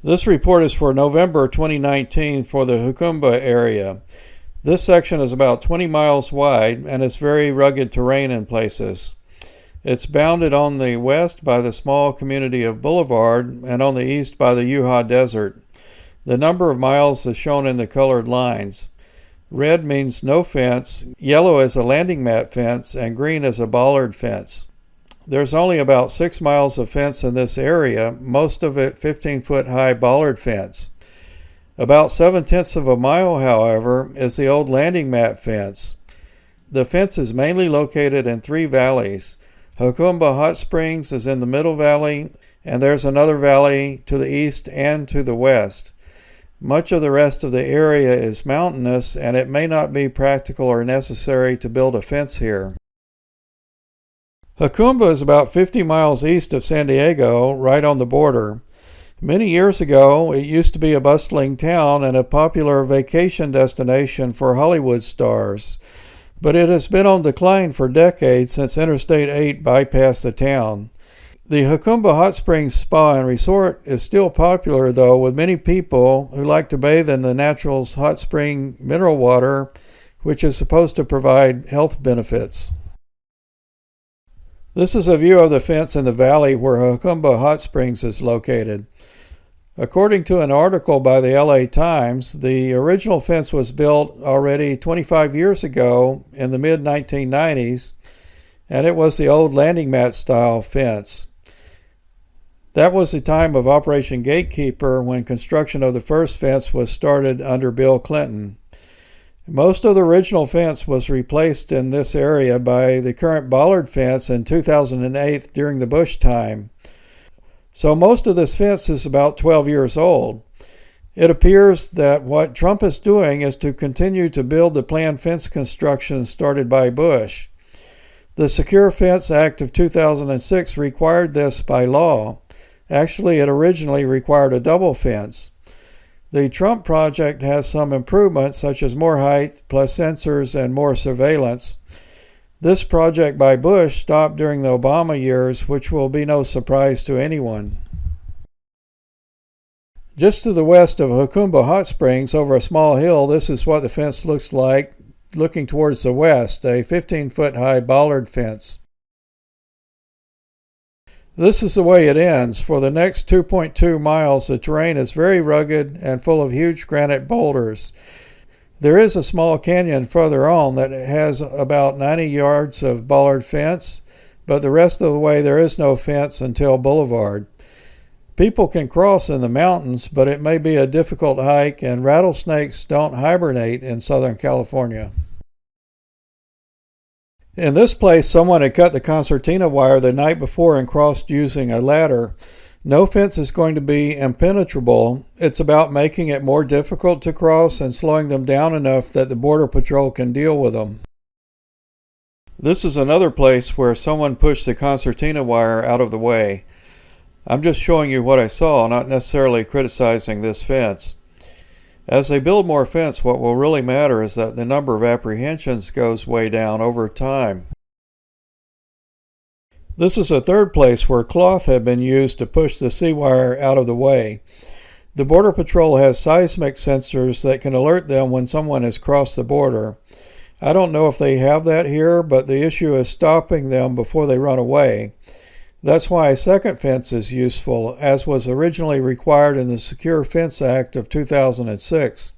This report is for November 2019 for the Jacumba area. This section is about 20 miles wide and it's very rugged terrain in places. It's bounded on the west by the small community of Boulevard and on the east by the Yuha Desert. The number of miles is shown in the colored lines. Red means no fence, yellow is a landing mat fence, and green is a bollard fence. There's only about 6 miles of fence in this area, most of it 15-foot high bollard fence. About 7/10 of a mile, however, is the old landing mat fence. The fence is mainly located in 3 valleys. Jacumba Hot Springs is in the middle valley, and there's another valley to the east and to the west. Much of the rest of the area is mountainous, and it may not be practical or necessary to build a fence here. Jacumba is about 50 miles east of San Diego, right on the border. Many years ago, it used to be a bustling town and a popular vacation destination for Hollywood stars, but it has been on decline for decades since Interstate 8 bypassed the town. The Jacumba Hot Springs Spa and Resort is still popular, though, with many people who like to bathe in the natural hot spring mineral water, which is supposed to provide health benefits. This is a view of the fence in the valley where Jacumba Hot Springs is located. According to an article by the LA Times, the original fence was built already 25 years ago in the mid-1990s, and it was the old landing mat style fence. That was the time of Operation Gatekeeper when construction of the first fence was started under Bill Clinton. Most of the original fence was replaced in this area by the current bollard fence in 2008 during the Bush time. So most of this fence is about 12 years old. It appears that what Trump is doing is to continue to build the planned fence construction started by Bush. The Secure Fence Act of 2006 required this by law. Actually, it originally required a double fence. The Trump project has some improvements, such as more height, plus sensors and more surveillance. This project by Bush stopped during the Obama years, which will be no surprise to anyone. Just to the west of Jacumba Hot Springs, over a small hill, this is what the fence looks like looking towards the west, a 15-foot high bollard fence. This is the way it ends. For the next 2.2 miles, the terrain is very rugged and full of huge granite boulders. There is a small canyon further on that has about 90 yards of bollard fence, but the rest of the way there is no fence until Boulevard. People can cross in the mountains, but it may be a difficult hike, and rattlesnakes don't hibernate in Southern California. In this place, someone had cut the concertina wire the night before and crossed using a ladder. No fence is going to be impenetrable. It's about making it more difficult to cross and slowing them down enough that the Border Patrol can deal with them. This is another place where someone pushed the concertina wire out of the way. I'm just showing you what I saw, not necessarily criticizing this fence. As they build more fence, what will really matter is that the number of apprehensions goes way down over time. This is a third place where cloth had been used to push the C-wire out of the way. The Border Patrol has seismic sensors that can alert them when someone has crossed the border. I don't know if they have that here, but the issue is stopping them before they run away. That's why a second fence is useful, as was originally required in the Secure Fence Act of 2006.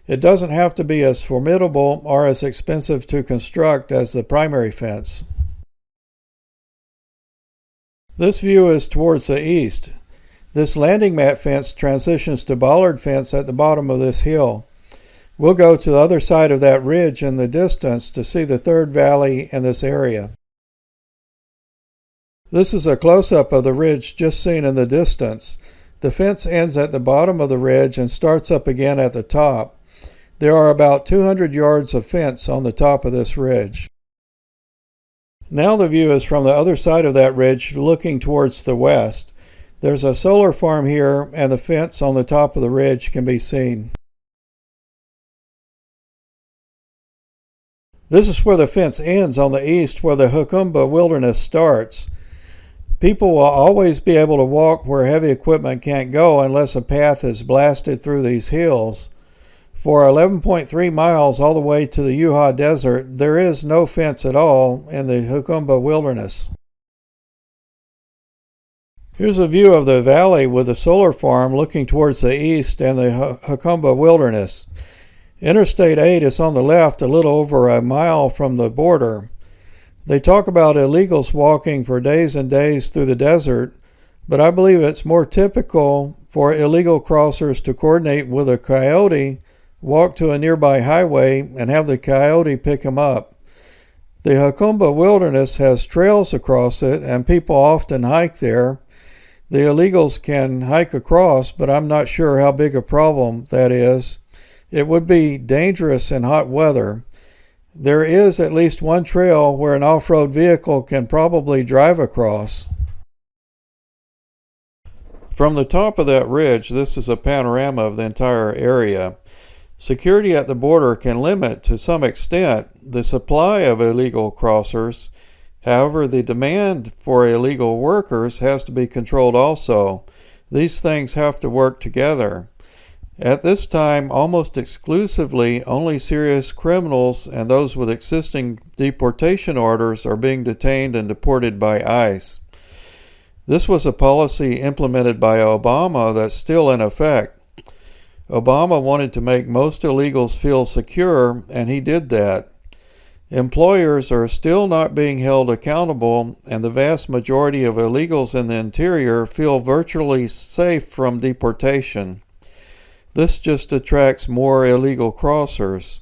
It doesn't have to be as formidable or as expensive to construct as the primary fence. This view is towards the east. This landing mat fence transitions to bollard fence at the bottom of this hill. We'll go to the other side of that ridge in the distance to see the third valley in this area. This is a close-up of the ridge just seen in the distance. The fence ends at the bottom of the ridge and starts up again at the top. There are about 200 yards of fence on the top of this ridge. Now the view is from the other side of that ridge looking towards the west. There's a solar farm here and the fence on the top of the ridge can be seen. This is where the fence ends on the east, where the Jacumba Wilderness starts. People will always be able to walk where heavy equipment can't go unless a path is blasted through these hills. For 11.3 miles all the way to the Utah Desert, there is no fence at all in the Jacumba Wilderness. Here's a view of the valley with the solar farm looking towards the east and the Jacumba Wilderness. Interstate 8 is on the left, a little over a mile from the border. They talk about illegals walking for days and days through the desert, but I believe it's more typical for illegal crossers to coordinate with a coyote, walk to a nearby highway, and have the coyote pick them up. The Jacumba Wilderness has trails across it, and people often hike there. The illegals can hike across, but I'm not sure how big a problem that is. It would be dangerous in hot weather. There is at least one trail where an off-road vehicle can probably drive across. From the top of that ridge, this is a panorama of the entire area. Security at the border can limit, to some extent, the supply of illegal crossers. However, the demand for illegal workers has to be controlled also. These things have to work together. At this time, almost exclusively, only serious criminals and those with existing deportation orders are being detained and deported by ICE. This was a policy implemented by Obama that's still in effect. Obama wanted to make most illegals feel secure, and he did that. Employers are still not being held accountable, and the vast majority of illegals in the interior feel virtually safe from deportation. This just attracts more illegal crossers.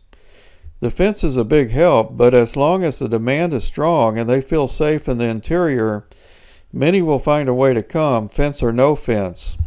The fence is a big help, but as long as the demand is strong and they feel safe in the interior, many will find a way to come, fence or no fence.